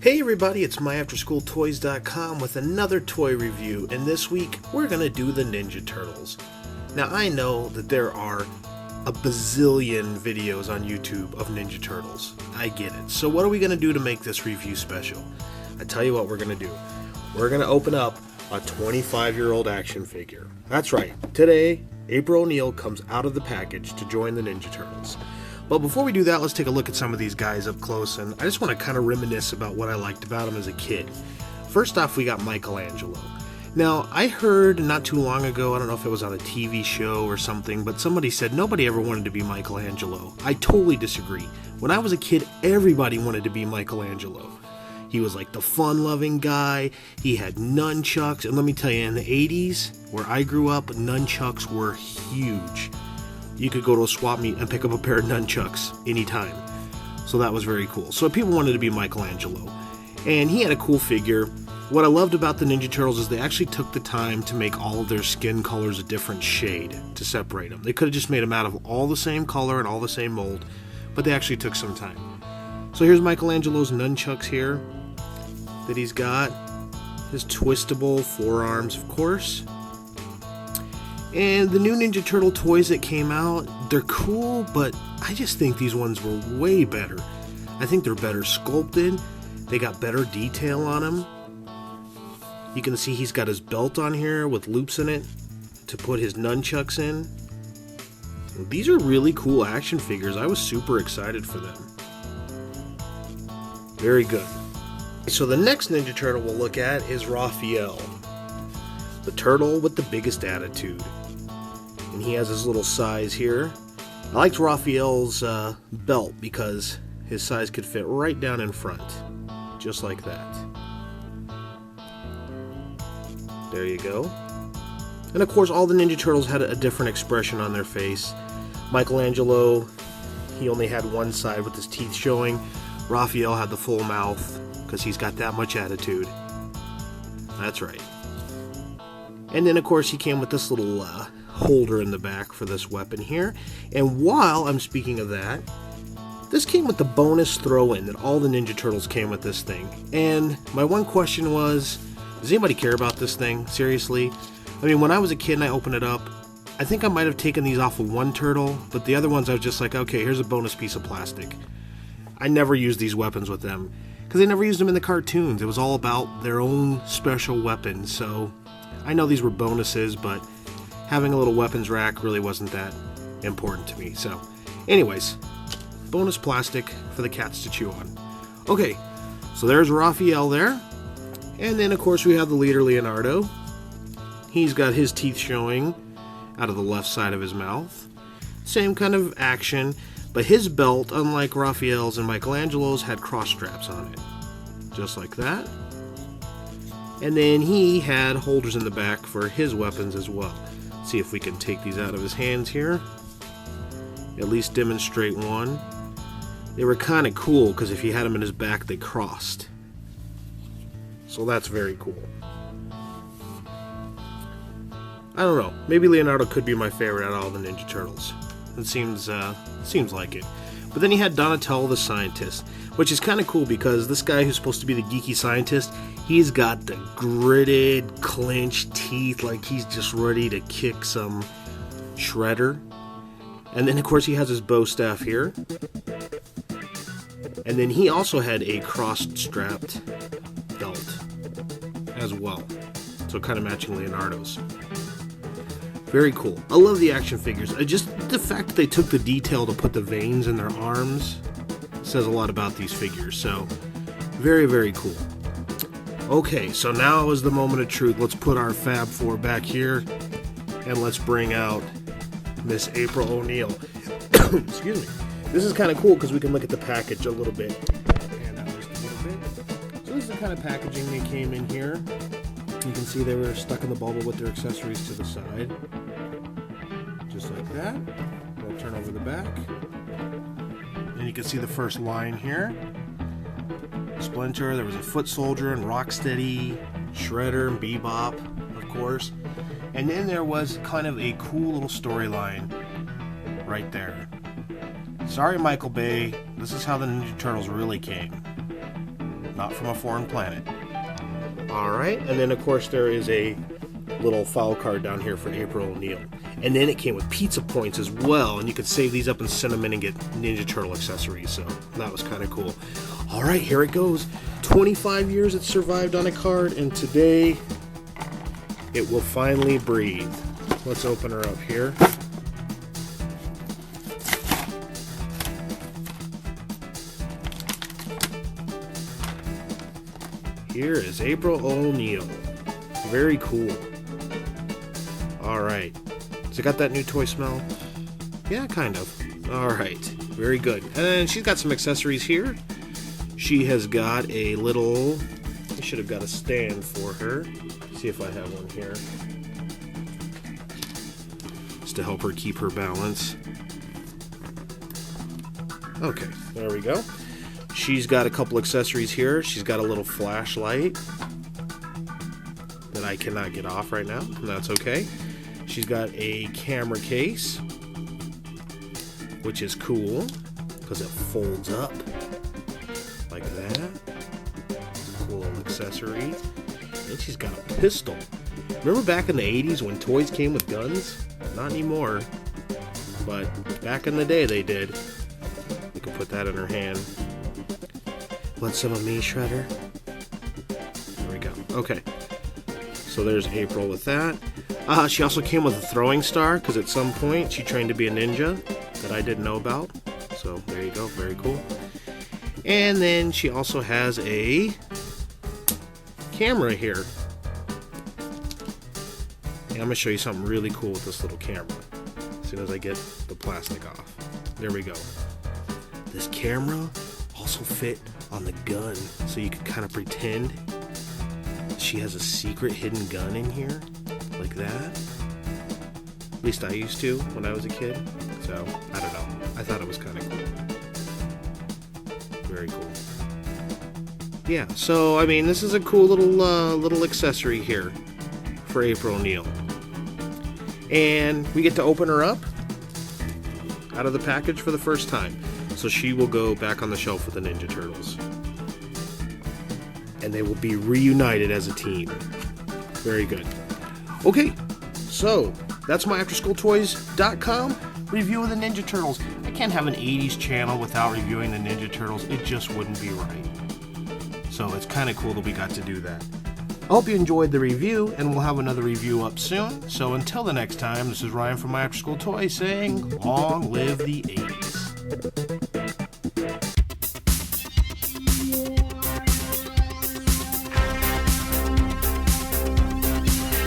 Hey everybody, it's myafterschooltoys.com with another toy review, and this week we're going to do the Ninja Turtles. Now I know that there are a bazillion videos on YouTube of Ninja Turtles. I get it. So what are we going to do to make this review special? I tell you what we're going to do. We're going to open up a 25-year-old action figure. That's right. Today, April O'Neil comes out of the package to join the Ninja Turtles. But before we do that, let's take a look at some of these guys up close, and I just want to kind of reminisce about what I liked about them as a kid. First off, we got Michelangelo. Now, I heard not too long ago, I don't know if it was on a TV show or something, but somebody said nobody ever wanted to be Michelangelo. I totally disagree. When I was a kid, everybody wanted to be Michelangelo. He was like the fun-loving guy, he had nunchucks, and let me tell you, in the 80s, where I grew up, nunchucks were huge. You could go to a swap meet and pick up a pair of nunchucks anytime. So that was very cool. So people wanted to be Michelangelo. And he had a cool figure. What I loved about the Ninja Turtles is they actually took the time to make all of their skin colors a different shade to separate them. They could have just made them out of all the same color and all the same mold, but they actually took some time. So here's Michelangelo's nunchucks here that he's got. His twistable forearms, of course. And the new Ninja Turtle toys that came out, they're cool, but I just think these ones were way better. I think they're better sculpted. They got better detail on them. You can see he's got his belt on here with loops in it to put his nunchucks in. These are really cool action figures. I was super excited for them. Very good. So the next Ninja Turtle we'll look at is Raphael, the turtle with the biggest attitude. And he has his little size here. I liked Raphael's belt because his size could fit right down in front. Just like that. There you go. And of course all the Ninja Turtles had a different expression on their face. Michelangelo, he only had one side with his teeth showing. Raphael had the full mouth because he's got that much attitude. That's right. And then of course he came with this little holder in the back for this weapon here. And while I'm speaking of that, this came with the bonus throw-in that all the Ninja Turtles came with this thing. And my one question was, does anybody care about this thing? Seriously? I mean, when I was a kid and I opened it up, I think I might have taken these off of one turtle, but the other ones I was just like, okay, here's a bonus piece of plastic. I never used these weapons with them, because they never used them in the cartoons. It was all about their own special weapons, so I know these were bonuses, but having a little weapons rack really wasn't that important to me. So, anyways, bonus plastic for the cats to chew on. Okay, so there's Raphael there. And then, of course, we have the leader, Leonardo. He's got his teeth showing out of the left side of his mouth. Same kind of action, but his belt, unlike Raphael's and Michelangelo's, had cross straps on it. Just like that. And then he had holders in the back for his weapons as well. Let's see if we can take these out of his hands here. At least demonstrate one. They were kind of cool because if you had them in his back, they crossed. So that's very cool. I don't know. Maybe Leonardo could be my favorite out of all the Ninja Turtles. It seems like it. But then he had Donatello the scientist, which is kind of cool because this guy who's supposed to be the geeky scientist, he's got the gritted, clenched teeth like he's just ready to kick some shredder. And then, of course, he has his bow staff here. And then he also had a cross-strapped belt as well. So kind of matching Leonardo's. Very cool. I love the action figures. Just the fact that they took the detail to put the veins in their arms says a lot about these figures. So, very, very cool. Okay, so now is the moment of truth. Let's put our Fab Four back here, and let's bring out Miss April O'Neil. Excuse me. This is kind of cool because we can look at the package a little bit. And out just a little bit. So this is the kind of packaging they came in here. You can see they were stuck in the bubble with their accessories to the side. Just like that. We'll turn over the back. And you can see the first line here. Splinter, there was a Foot Soldier and Rocksteady, Shredder and Bebop, of course. And then there was kind of a cool little storyline right there. Sorry, Michael Bay, this is how the Ninja Turtles really came. not from a foreign planet. Alright, and then of course there is a little file card down here for April O'Neil. And then it came with pizza points as well, and you could save these up in cinnamon and get Ninja Turtle accessories, so that was kind of cool. Alright, here it goes. 25 years it survived on a card, and today it will finally breathe. Let's open her up here. Here is April O'Neil. Very cool. Alright. Has it got that new toy smell? Yeah, kind of. Alright. Very good. And she's got some accessories here. She has got a little... I should have got a stand for her. See if I have one here. Just to help her keep her balance. Okay, there we go. She's got a couple accessories here. She's got a little flashlight that I cannot get off right now, and that's okay. She's got a camera case, which is cool because it folds up like that. Cool little accessory. And she's got a pistol. Remember back in the 80s when toys came with guns? Not anymore, but back in the day they did. You can put that in her hand. Want some of me, Shredder? There we go. Okay. So there's April with that. She also came with a throwing star, because at some point she trained to be a ninja that I didn't know about. So there you go. Very cool. And then she also has a camera here. And I'm going to show you something really cool with this little camera. As soon as I get the plastic off. There we go. This camera also fit on the gun, so you could kind of pretend she has a secret hidden gun in here, like that. At least I used to when I was a kid. So, I don't know. I thought it was kind of cool. Very cool. Yeah, so, I mean, this is a cool little accessory here for April O'Neil. And we get to open her up out of the package for the first time. So she will go back on the shelf with the Ninja Turtles. And they will be reunited as a team. Very good. Okay, so that's my AfterSchoolToys.com review of the Ninja Turtles. I can't have an 80s channel without reviewing the Ninja Turtles. It just wouldn't be right. So it's kind of cool that we got to do that. I hope you enjoyed the review, and we'll have another review up soon. So until the next time, this is Ryan from My After School Toys saying, long live the 80s.